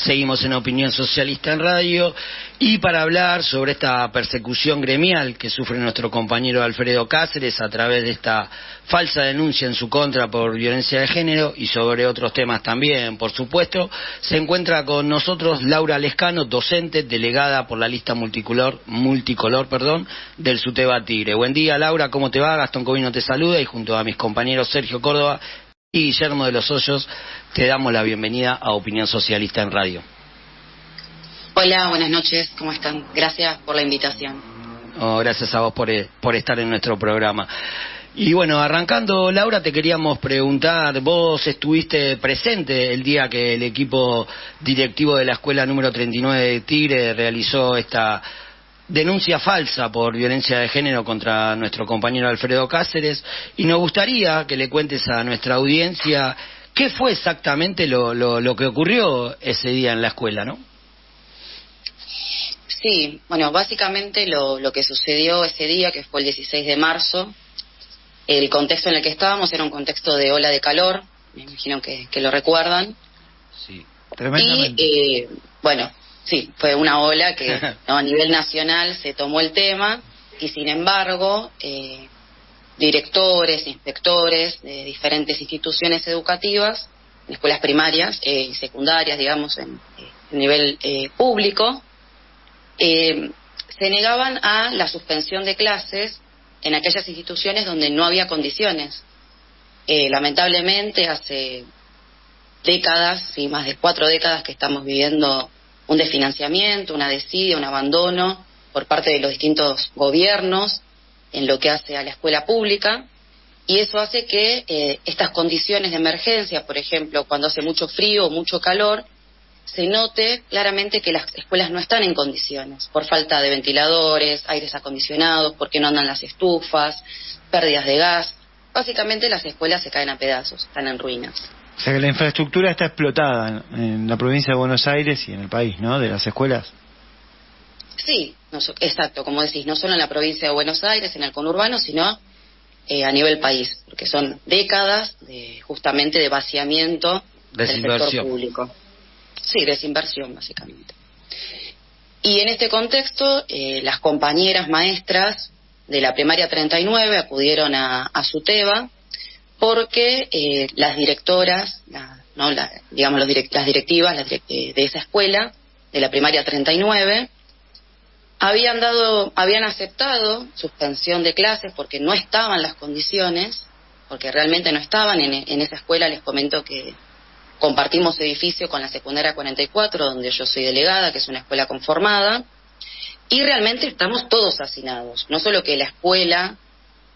Seguimos en Opinión Socialista en Radio y para hablar sobre esta persecución gremial que sufre nuestro compañero Alfredo Cáceres a través de esta falsa denuncia en su contra por violencia de género y sobre otros temas también, por supuesto, se encuentra con nosotros Laura Lescano, docente, delegada por la lista multicolor del SUTEBA Tigre. Buen día, Laura, ¿cómo te va? Gastón Covino te saluda y junto a mis compañeros Sergio Córdoba y Guillermo de los Hoyos te damos la bienvenida a Opinión Socialista en Radio. Hola, buenas noches, ¿cómo están? Gracias por la invitación. Gracias a vos por estar en nuestro programa. Y bueno, arrancando, Laura, te queríamos preguntar, vos estuviste presente el día que el equipo directivo de la escuela número 39 de Tigre realizó esta denuncia falsa por violencia de género contra nuestro compañero Alfredo Cáceres, y nos gustaría que le cuentes a nuestra audiencia qué fue exactamente lo que ocurrió ese día en la escuela, ¿no? Sí, bueno, básicamente lo que sucedió ese día, que fue el 16 de marzo, el contexto en el que estábamos era un contexto de ola de calor, me imagino que lo recuerdan. Sí, tremendamente. Y, bueno, sí, fue una ola que a nivel nacional se tomó el tema y sin embargo directores, inspectores de diferentes instituciones educativas, escuelas primarias y secundarias, digamos, en nivel público, se negaban a la suspensión de clases en aquellas instituciones donde no había condiciones. Lamentablemente hace décadas, sí, más de 4 décadas que estamos viviendo un desfinanciamiento, una desidia, un abandono por parte de los distintos gobiernos en lo que hace a la escuela pública, y eso hace que estas condiciones de emergencia, por ejemplo, cuando hace mucho frío o mucho calor, se note claramente que las escuelas no están en condiciones, por falta de ventiladores, aires acondicionados, porque no andan las estufas, pérdidas de gas. Básicamente las escuelas se caen a pedazos, están en ruinas. O sea que la infraestructura está explotada en la provincia de Buenos Aires y en el país, ¿no?, de las escuelas. Sí, exacto, como decís, no solo en la provincia de Buenos Aires, en el conurbano, sino a nivel país, porque son décadas justamente de vaciamiento del sector público. Sí, desinversión, básicamente. Y en este contexto, las compañeras maestras de la primaria 39 acudieron a SUTEBA porque las directoras, las directivas de esa escuela, de la primaria 39, habían aceptado suspensión de clases porque no estaban las condiciones, porque realmente no estaban en esa escuela. Les comento que compartimos edificio con la secundaria 44, donde yo soy delegada, que es una escuela conformada, y realmente estamos todos hacinados. No solo que la escuela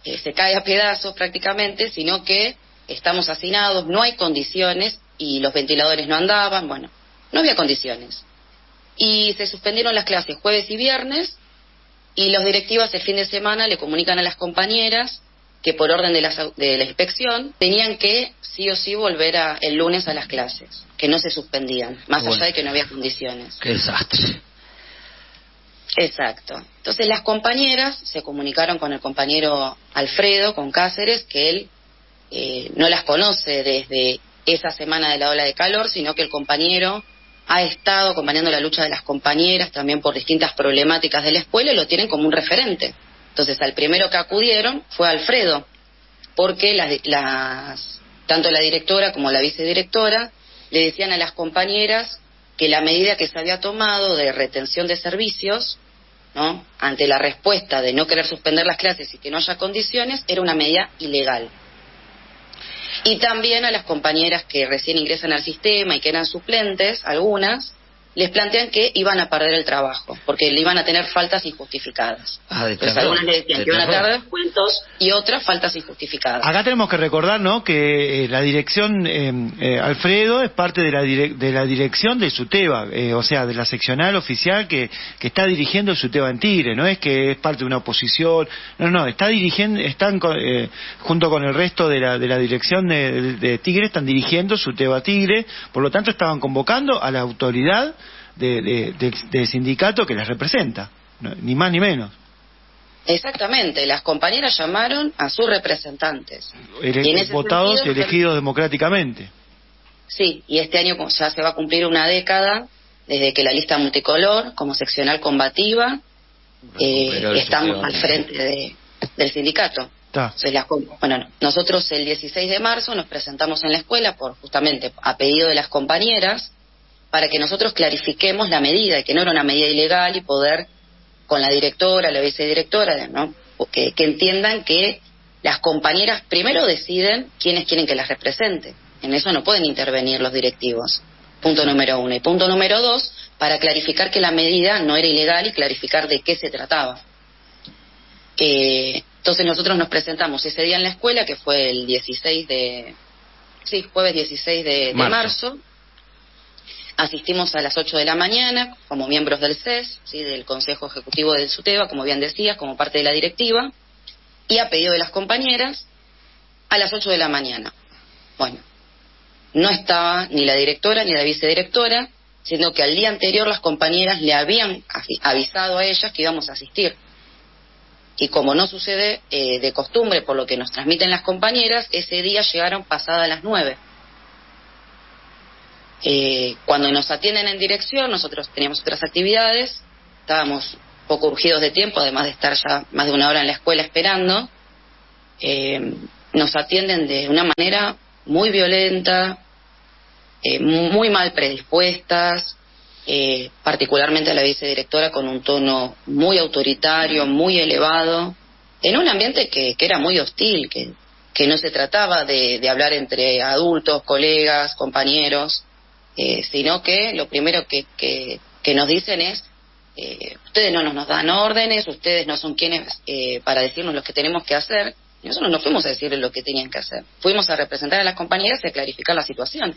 se cae a pedazos prácticamente, sino que estamos hacinados, no hay condiciones, y los ventiladores no andaban, bueno, no había condiciones. Y se suspendieron las clases jueves y viernes, y los directivos el fin de semana le comunican a las compañeras que por orden de la inspección tenían que sí o sí volver el lunes a las clases, que no se suspendían, más allá de que no había condiciones. ¡Qué desastre! Exacto. Entonces las compañeras se comunicaron con el compañero Alfredo, con Cáceres, que él no las conoce desde esa semana de la ola de calor, sino que el compañero ha estado acompañando la lucha de las compañeras también por distintas problemáticas de la escuela y lo tienen como un referente. Entonces al primero que acudieron fue Alfredo, porque tanto la directora como la vicedirectora le decían a las compañeras que la medida que se había tomado de retención de servicios, ¿no?, ante la respuesta de no querer suspender las clases y que no haya condiciones, era una medida ilegal. Y también a las compañeras que recién ingresan al sistema y que eran suplentes, algunas, les plantean que iban a perder el trabajo, porque le iban a tener faltas injustificadas. Entonces algunas le decían que iban a perder descuentos y otras faltas injustificadas. Acá tenemos que recordar, ¿no?, que la dirección, Alfredo, es parte de la dirección de SUTEBA, o sea, de la seccional oficial que está dirigiendo SUTEBA en Tigre, no es que es parte de una oposición, no, está dirigiendo, junto con el resto de la dirección de Tigre, están dirigiendo SUTEBA Tigre, por lo tanto estaban convocando a la autoridad del sindicato que las representa, ni más ni menos. Exactamente, las compañeras llamaron a sus representantes. Votados y elegidos democráticamente. Sí, y este año ya se va a cumplir una década desde que la lista multicolor, como seccional combativa, estamos al frente del sindicato. Entonces, nosotros el 16 de marzo nos presentamos en la escuela justamente a pedido de las compañeras para que nosotros clarifiquemos la medida y que no era una medida ilegal y poder con la directora, la vicedirectora, ¿no? que entiendan que las compañeras primero deciden quiénes quieren que las represente. En eso no pueden intervenir los directivos. Punto número 1. Y punto número 2, para clarificar que la medida no era ilegal y clarificar de qué se trataba. Entonces nosotros nos presentamos ese día en la escuela, que fue el jueves 16 de marzo. Asistimos a las 8 de la mañana como miembros del CES, ¿sí? Del Consejo Ejecutivo del SUTEBA, como bien decías, como parte de la directiva, y a pedido de las compañeras, a las 8 de la mañana. Bueno, no estaba ni la directora ni la vicedirectora, sino que al día anterior las compañeras le habían avisado a ellas que íbamos a asistir. Y como no sucede de costumbre, por lo que nos transmiten las compañeras, ese día llegaron pasadas las 9. Cuando nos atienden en dirección, nosotros teníamos otras actividades, estábamos poco urgidos de tiempo, además de estar ya más de una hora en la escuela esperando. Nos atienden de una manera muy violenta, muy mal predispuestas, particularmente a la vicedirectora con un tono muy autoritario, muy elevado, en un ambiente que era muy hostil, que no se trataba de hablar entre adultos, colegas, compañeros, sino que lo primero que nos dicen es ustedes no nos dan órdenes, ustedes no son quienes para decirnos lo que tenemos que hacer. Y nosotros no fuimos a decirles lo que tenían que hacer, fuimos a representar a las compañeras y a clarificar la situación.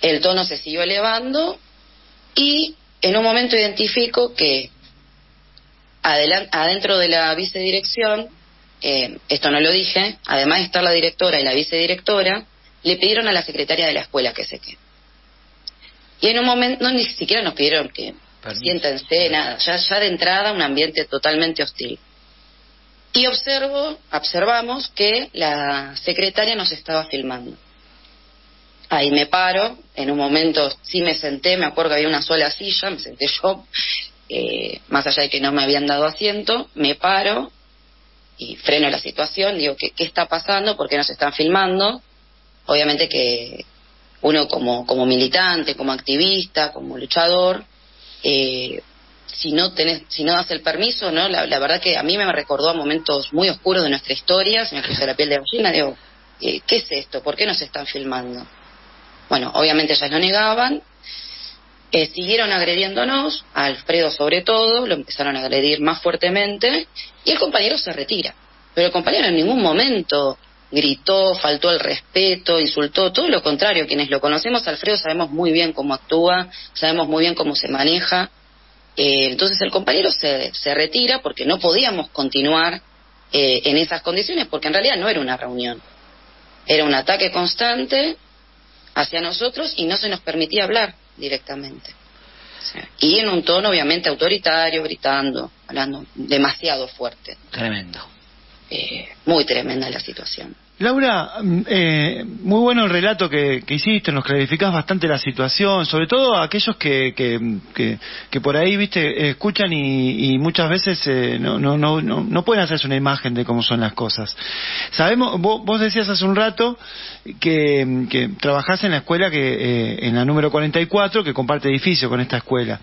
El tono se siguió elevando y en un momento identifico que adentro de la vicedirección, esto no lo dije, además de estar la directora y la vicedirectora, le pidieron a la secretaria de la escuela que se quede. Y en un momento, no, ni siquiera nos pidieron que siéntense, nada, ya de entrada un ambiente totalmente hostil. Y observamos que la secretaria nos estaba filmando. Ahí me paro, en un momento sí me senté, me acuerdo que había una sola silla, me senté yo, más allá de que no me habían dado asiento, me paro y freno la situación, digo, ¿qué está pasando? ¿Por qué nos están filmando? Obviamente que uno como militante, como activista, como luchador, si no das el permiso, ¿no? La verdad que a mí me recordó a momentos muy oscuros de nuestra historia, se me puso la piel de gallina, digo, ¿qué es esto? ¿Por qué nos están filmando? Bueno, obviamente ellas lo negaban, siguieron agrediéndonos, a Alfredo sobre todo, lo empezaron a agredir más fuertemente, y el compañero se retira. Pero el compañero en ningún momento gritó, faltó el respeto, insultó, todo lo contrario. Quienes lo conocemos a Alfredo sabemos muy bien cómo actúa, sabemos muy bien cómo se maneja. Entonces el compañero se retira porque no podíamos continuar en esas condiciones, porque en realidad no era una reunión, era un ataque constante hacia nosotros y no se nos permitía hablar directamente. Y en un tono obviamente autoritario, gritando, hablando demasiado fuerte. Tremendo. Muy tremenda la situación. Laura, muy bueno el relato que hiciste, nos clarificás bastante la situación, sobre todo a aquellos que por ahí, viste, escuchan y muchas veces no pueden hacerse una imagen de cómo son las cosas. Sabemos, vos decías hace un rato que trabajás en la escuela en la número 44, que comparte edificio con esta escuela.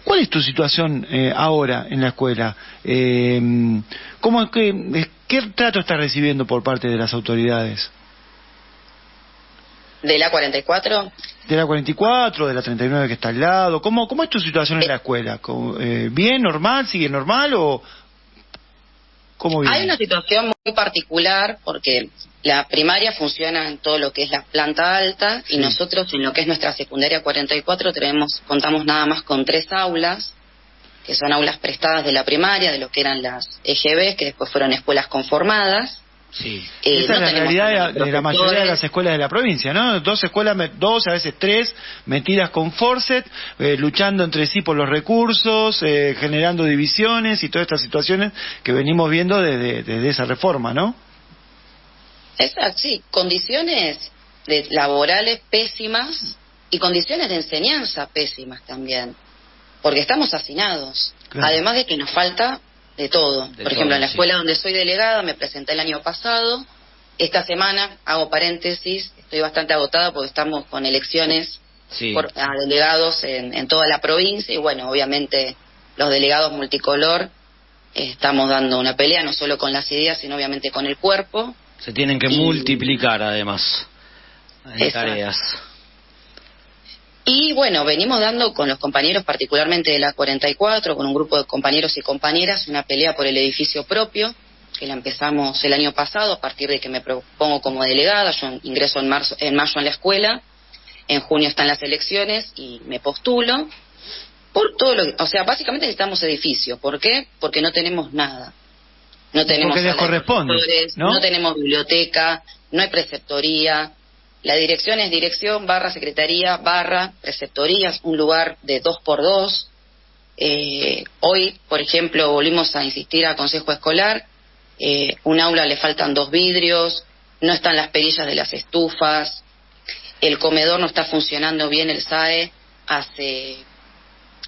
¿Cuál es tu situación ahora en la escuela? ¿Qué trato estás recibiendo por parte de las autoridades? ¿De la 44? De la 44, de la 39 que está al lado. ¿Cómo es tu situación en la escuela? ¿Bien, normal, sigue normal o cómo viene? Hay una situación muy particular porque la primaria funciona en todo lo que es la planta alta y nosotros en lo que es nuestra secundaria 44 contamos nada más con 3 aulas, que son aulas prestadas de la primaria, de lo que eran las EGB, que después fueron escuelas conformadas. Sí. Esa es la realidad de la mayoría de las escuelas de la provincia, ¿no? 2 escuelas, 2, a veces 3, metidas con forceps, luchando entre sí por los recursos, generando divisiones y todas estas situaciones que venimos viendo desde esa reforma, ¿no? Sí, condiciones laborales pésimas y condiciones de enseñanza pésimas también, porque estamos hacinados, claro. Además de que nos falta de todo. Por ejemplo, en la escuela donde soy delegada me presenté el año pasado, esta semana, hago paréntesis, estoy bastante agotada porque estamos con elecciones a delegados en toda la provincia y bueno, obviamente los delegados multicolor estamos dando una pelea no solo con las ideas sino obviamente con el cuerpo. Se tienen que multiplicar además en tareas. Y bueno, venimos dando con los compañeros, particularmente de la 44, con un grupo de compañeros y compañeras, una pelea por el edificio propio, que la empezamos el año pasado, a partir de que me propongo como delegada. Yo ingreso en mayo en la escuela, en junio están las elecciones y me postulo. Por todo o sea, básicamente necesitamos edificio. ¿Por qué? Porque no tenemos nada. No tenemos porque les corresponde, ¿no? Tenemos biblioteca, no hay preceptoría. La dirección es dirección / secretaría / preceptorías, un lugar de 2x2. Hoy, por ejemplo, volvimos a insistir al consejo escolar, un aula le faltan 2 vidrios, no están las perillas de las estufas, el comedor no está funcionando bien, el SAE hace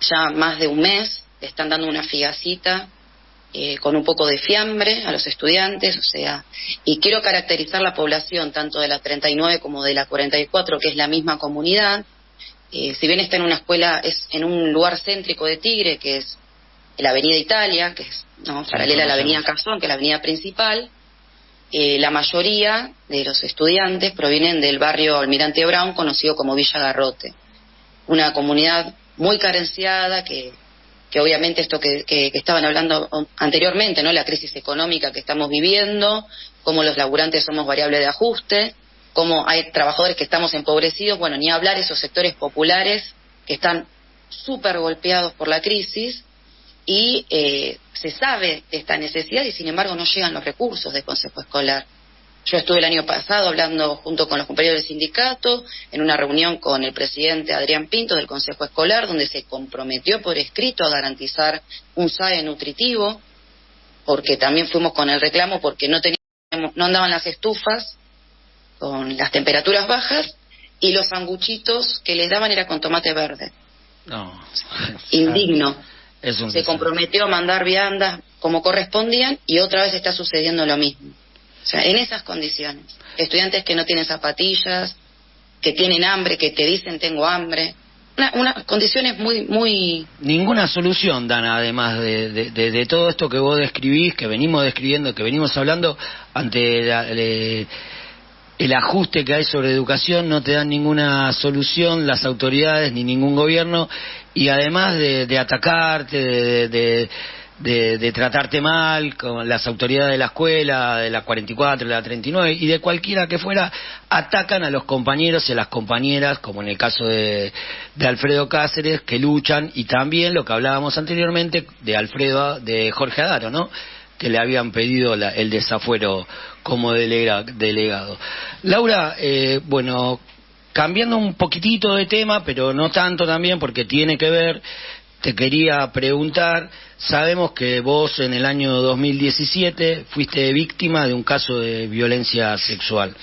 ya más de un mes, le están dando una figacita con un poco de fiambre a los estudiantes, o sea, y quiero caracterizar la población tanto de la 39 como de la 44, que es la misma comunidad. Si bien está en una escuela, es en un lugar céntrico de Tigre, que es la Avenida Italia, que es paralela a la Avenida Cazón, que es la avenida principal. La mayoría de los estudiantes provienen del barrio Almirante Brown, conocido como Villa Garrote, una comunidad muy carenciada que obviamente esto que estaban hablando anteriormente, ¿no? La crisis económica que estamos viviendo, cómo los laburantes somos variable de ajuste, cómo hay trabajadores que estamos empobrecidos, bueno, ni hablar esos sectores populares que están súper golpeados por la crisis y se sabe de esta necesidad y sin embargo no llegan los recursos del consejo escolar. Yo estuve el año pasado hablando junto con los compañeros del sindicato en una reunión con el presidente Adrián Pinto del Consejo Escolar, donde se comprometió por escrito a garantizar un SAE nutritivo, porque también fuimos con el reclamo porque no andaban las estufas con las temperaturas bajas y los sanguchitos que les daban era con tomate verde. No. Indigno. Se comprometió a mandar viandas como correspondían y otra vez está sucediendo lo mismo. O sea, en esas condiciones, estudiantes que no tienen zapatillas, que tienen hambre, que te dicen tengo hambre, unas condiciones muy... Ninguna solución dan, además de todo esto que vos describís, que venimos describiendo, que venimos hablando, ante el ajuste que hay sobre educación, no te dan ninguna solución las autoridades ni ningún gobierno, y además de atacarte, de tratarte mal con las autoridades de la escuela, de la 44, de la 39 y de cualquiera que fuera, atacan a los compañeros y a las compañeras, como en el caso de Alfredo Cáceres, que luchan, y también lo que hablábamos anteriormente de Jorge Adaro, ¿no?, que le habían pedido el desafuero como delegado. Laura, bueno, cambiando un poquitito de tema, pero no tanto también porque tiene que ver, te quería preguntar, sabemos que vos en el año 2017 fuiste víctima de un caso de violencia sexual.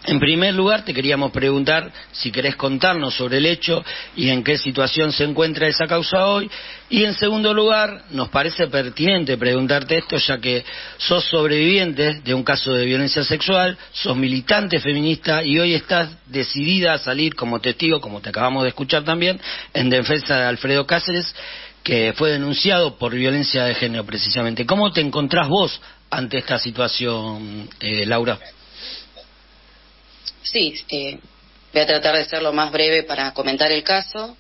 En primer lugar, te queríamos preguntar si querés contarnos sobre el hecho y en qué situación se encuentra esa causa hoy. Y en segundo lugar, nos parece pertinente preguntarte esto, ya que sos sobreviviente de un caso de violencia sexual, sos militante feminista y hoy estás decidida a salir como testigo, como te acabamos de escuchar también, en defensa de Alfredo Cáceres, que fue denunciado por violencia de género precisamente. ¿Cómo te encontrás vos ante esta situación, Laura? Sí, voy a tratar de ser lo más breve para comentar el caso.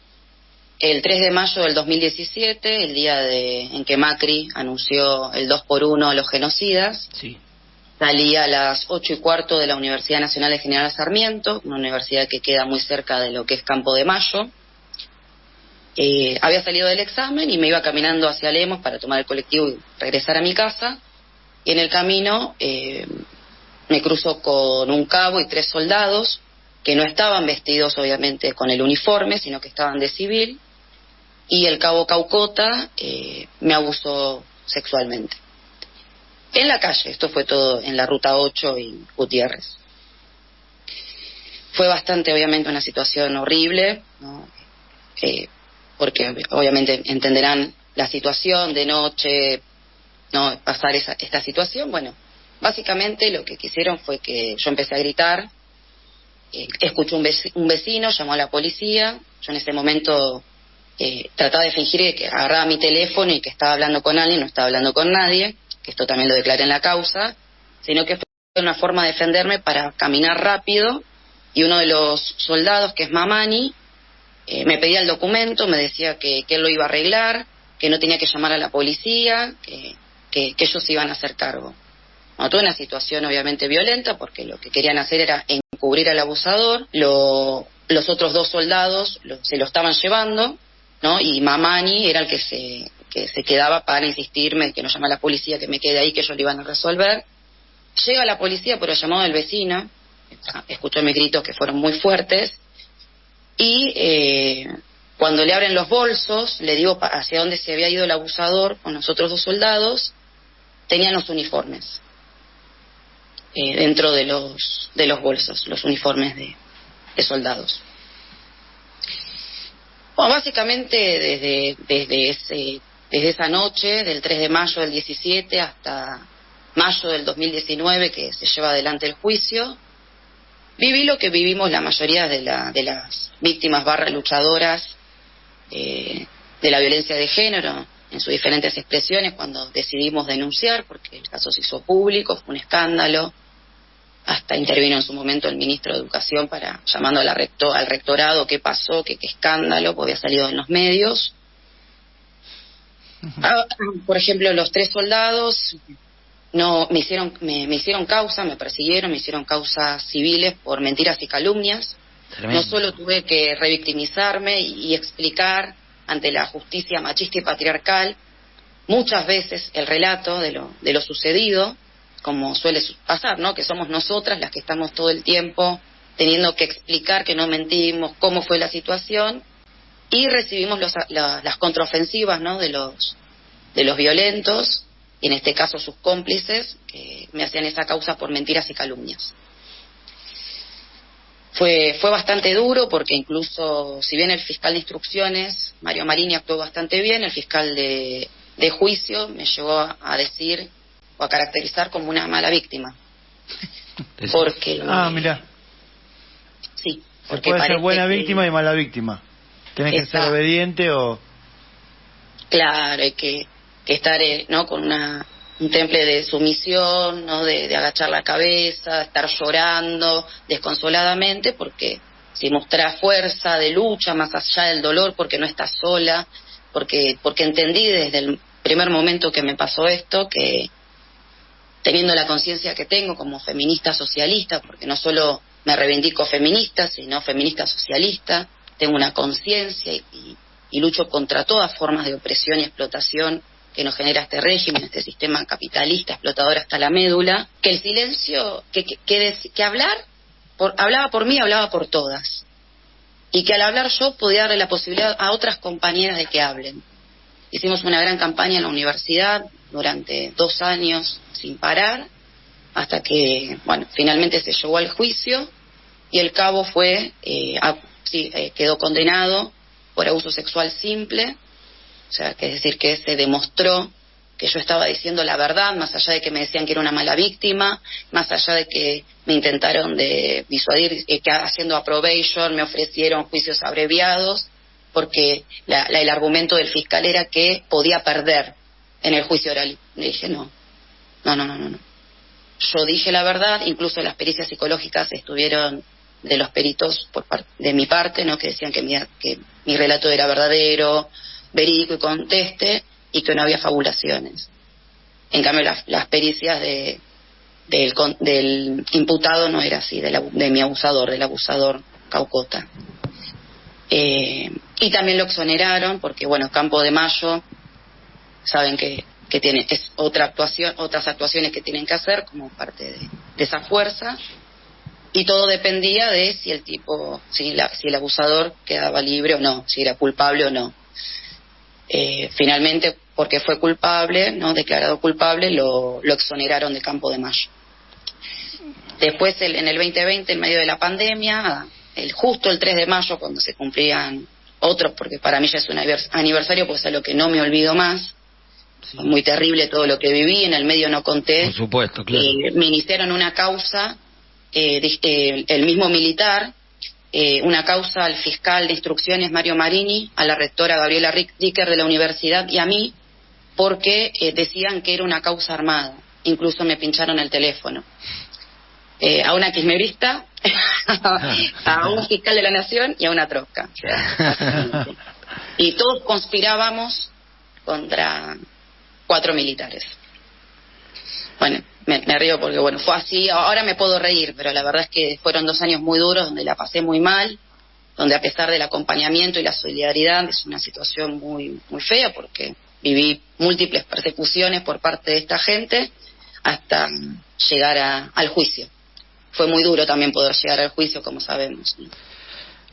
El 3 de mayo del 2017, el día en que Macri anunció el 2x1 a los genocidas, sí, salí a las 8:15 de la Universidad Nacional de General Sarmiento, una universidad que queda muy cerca de lo que es Campo de Mayo. Había salido del examen y me iba caminando hacia Lemos para tomar el colectivo y regresar a mi casa. Y en el camino me cruzo con un cabo y 3 soldados que no estaban vestidos obviamente con el uniforme, sino que estaban de civil, y el cabo Caucota me abusó sexualmente. En la calle, esto fue todo en la Ruta 8 y Gutiérrez. Fue bastante, obviamente, una situación horrible, ¿no? Porque obviamente entenderán la situación de noche, no pasar esta situación. Bueno, básicamente lo que quisieron fue que yo empecé a gritar, escuchó un vecino, llamó a la policía. Yo en ese momento trataba de fingir que agarraba mi teléfono y que estaba hablando con alguien, no estaba hablando con nadie, que esto también lo declaré en la causa, sino que fue una forma de defenderme para caminar rápido. Y uno de los soldados, que es Mamani, me pedía el documento, me decía que él lo iba a arreglar, que no tenía que llamar a la policía, que ellos iban a hacer cargo. Bueno, tuve una situación obviamente violenta, porque lo que querían hacer era encubrir al abusador. Los otros 2 soldados se lo estaban llevando, ¿no? Y Mamani era el que se quedaba para insistirme que no llame a la policía, que me quede ahí, que ellos lo iban a resolver. Llega la policía por el llamado del vecino, escuchó mis gritos que fueron muy fuertes, y cuando le abren los bolsos, le digo hacia dónde se había ido el abusador con los otros 2 soldados, tenían los uniformes dentro de los bolsos, los uniformes de soldados. Bueno, básicamente desde esa noche, del 3 de mayo del 17 hasta mayo del 2019, que se lleva adelante el juicio, viví lo que vivimos la mayoría de las víctimas / luchadoras de la violencia de género, en sus diferentes expresiones, cuando decidimos denunciar, porque el caso se hizo público, fue un escándalo. Hasta intervino en su momento el ministro de Educación llamando al rectorado qué pasó, qué escándalo, porque había salido en los medios. Por ejemplo, los 3 soldados me hicieron causa, me persiguieron, me hicieron causas civiles por mentiras y calumnias. Tremendo. No solo tuve que revictimizarme y explicar ante la justicia machista y patriarcal muchas veces el relato de lo sucedido, como suele pasar, ¿no? Que somos nosotras las que estamos todo el tiempo teniendo que explicar que no mentimos, cómo fue la situación, y recibimos las contraofensivas, ¿no? de los violentos, y en este caso sus cómplices, que me hacían esa causa por mentiras y calumnias. Fue bastante duro, porque incluso, si bien el fiscal de instrucciones, Mario Marini, actuó bastante bien, el fiscal de juicio me llegó a decir o a caracterizar como una mala víctima. Porque mirá. Sí, porque puede ser buena víctima y mala víctima. Tenés que ser obediente o... Claro, hay que estar ¿no? con un temple de sumisión, ¿no? de agachar la cabeza, estar llorando desconsoladamente, porque si mostrás fuerza de lucha más allá del dolor, porque no estás sola, porque entendí desde el primer momento que me pasó esto, que teniendo la conciencia que tengo como feminista socialista, porque no solo me reivindico feminista, sino feminista socialista, tengo una conciencia y lucho contra todas formas de opresión y explotación que nos genera este régimen, este sistema capitalista, explotador hasta la médula, que el silencio, que hablaba por mí, hablaba por todas, y que al hablar yo podía darle la posibilidad a otras compañeras de que hablen. Hicimos una gran campaña en la universidad durante 2 años sin parar, hasta que, bueno, finalmente se llegó al juicio y el cabo quedó condenado por abuso sexual simple. O sea, que es decir, que se demostró que yo estaba diciendo la verdad, más allá de que me decían que era una mala víctima, más allá de que me intentaron de disuadir, que haciendo approbation me ofrecieron juicios abreviados, porque el argumento del fiscal era que podía perder en el juicio oral. Le dije, no. Yo dije la verdad, incluso las pericias psicológicas estuvieron de los peritos de mi parte, ¿no? Que decían que mi relato era verdadero, verídico y conteste, y que no había fabulaciones. En cambio, las pericias del imputado no era así, de mi abusador, del abusador Caucota. Y también lo exoneraron, porque, bueno, Campo de Mayo, saben que es otras actuaciones que tienen que hacer como parte de esa fuerza, y todo dependía de si el abusador quedaba libre o no, si era culpable o no. Finalmente, porque fue culpable, no declarado culpable, lo exoneraron de Campo de Mayo. Después, en el 2020, en medio de la pandemia, justo el 3 de mayo, cuando se cumplían otros, porque para mí ya es un aniversario, pues es lo que no me olvido más. Sí. Muy terrible todo lo que viví, en el medio no conté. Por supuesto, claro. Me iniciaron una causa, el mismo militar, una causa al fiscal de instrucciones Mario Marini, a la rectora Gabriela Ricker de la universidad y a mí, porque decían que era una causa armada. Incluso me pincharon el teléfono. A una kirchnerista, a un fiscal de la Nación y a una trosca. O sea, y todos conspirábamos contra 4 militares. Bueno, me río porque, bueno, fue así. Ahora me puedo reír, pero la verdad es que fueron 2 años muy duros, donde la pasé muy mal, donde a pesar del acompañamiento y la solidaridad, es una situación muy, muy fea, porque viví múltiples persecuciones por parte de esta gente hasta llegar al juicio. Fue muy duro también poder llegar al juicio, como sabemos, ¿no?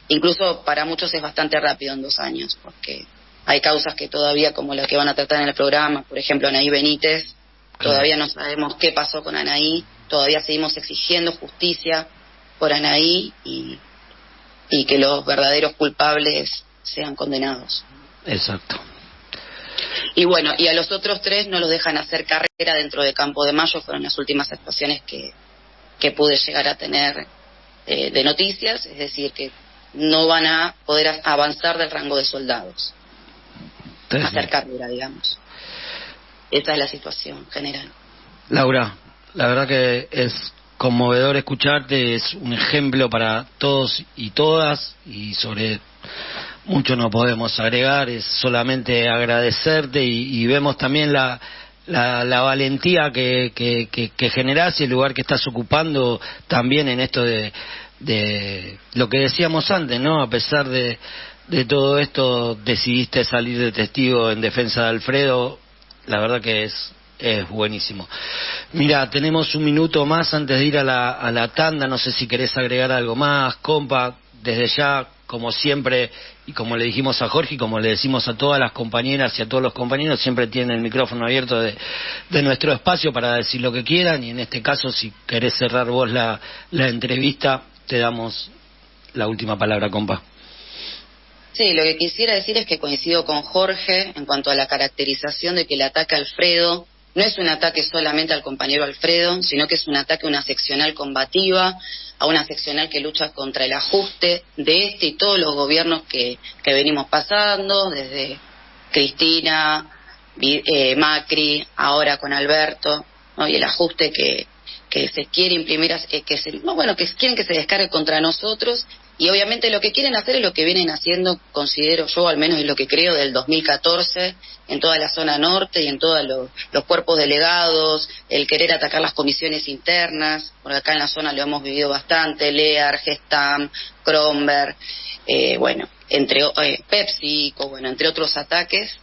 Incluso para muchos es bastante rápido en 2 años, porque hay causas que todavía, como la que van a tratar en el programa, por ejemplo, Anaí Benítez, todavía no sabemos qué pasó con Anaí, todavía seguimos exigiendo justicia por Anaí y que los verdaderos culpables sean condenados. Exacto. Y bueno, y a los otros 3 no los dejan hacer carrera dentro de Campo de Mayo, fueron las últimas actuaciones que pude llegar a tener de noticias, es decir, que no van a poder avanzar del rango de soldados, hacer carrera, digamos. Esa es la situación general. Laura, la verdad que es conmovedor escucharte, es un ejemplo para todos y todas, y sobre mucho no podemos agregar, es solamente agradecerte y vemos también la valentía que generás y el lugar que estás ocupando también en esto de lo que decíamos antes, ¿no? A pesar de todo esto, decidiste salir de testigo en defensa de Alfredo. La verdad que es buenísimo. Mira, tenemos 1 minuto más antes de ir a la tanda. No sé si querés agregar algo más, compa. Desde ya, como siempre, y como le dijimos a Jorge y como le decimos a todas las compañeras y a todos los compañeros, siempre tienen el micrófono abierto de nuestro espacio para decir lo que quieran, y en este caso, si querés cerrar vos la entrevista, te damos la última palabra, compa. Sí, lo que quisiera decir es que coincido con Jorge en cuanto a la caracterización de que el ataque a Alfredo no es un ataque solamente al compañero Alfredo, sino que es un ataque a una seccional combativa, a una seccional que lucha contra el ajuste de este y todos los gobiernos que venimos pasando, desde Cristina, Macri, ahora con Alberto, ¿no? Y el ajuste que se quiere imprimir, que quieren que se descargue contra nosotros. Y obviamente lo que quieren hacer es lo que vienen haciendo, considero yo, al menos es lo que creo, del 2014, en toda la zona norte y en todos los cuerpos delegados, el querer atacar las comisiones internas, porque acá en la zona lo hemos vivido bastante, Lear, Gestam, Kromberg, entre PepsiCo, entre otros ataques,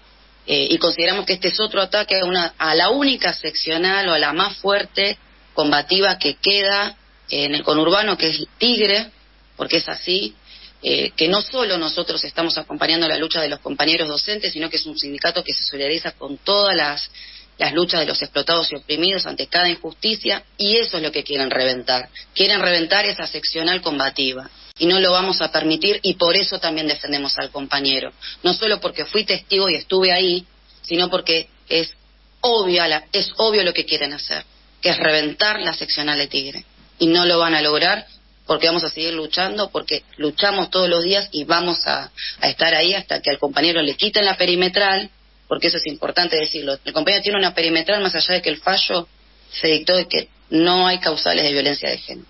y consideramos que este es otro ataque a la única seccional o a la más fuerte, combativa que queda en el conurbano, que es Tigre, porque es así, que no solo nosotros estamos acompañando la lucha de los compañeros docentes, sino que es un sindicato que se solidariza con todas las luchas de los explotados y oprimidos ante cada injusticia, y eso es lo que quieren reventar esa seccional combativa, y no lo vamos a permitir, y por eso también defendemos al compañero, no solo porque fui testigo y estuve ahí, sino porque es obvio lo que quieren hacer, que es reventar la seccional de Tigre, y no lo van a lograr, porque vamos a seguir luchando, porque luchamos todos los días y vamos a estar ahí hasta que al compañero le quiten la perimetral, porque eso es importante decirlo. El compañero tiene una perimetral más allá de que el fallo se dictó de que no hay causales de violencia de género.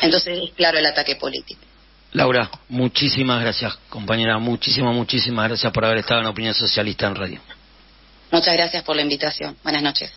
Entonces es claro el ataque político. Laura, muchísimas gracias, compañera, muchísimas gracias por haber estado en Opinión Socialista en Radio. Muchas gracias por la invitación. Buenas noches.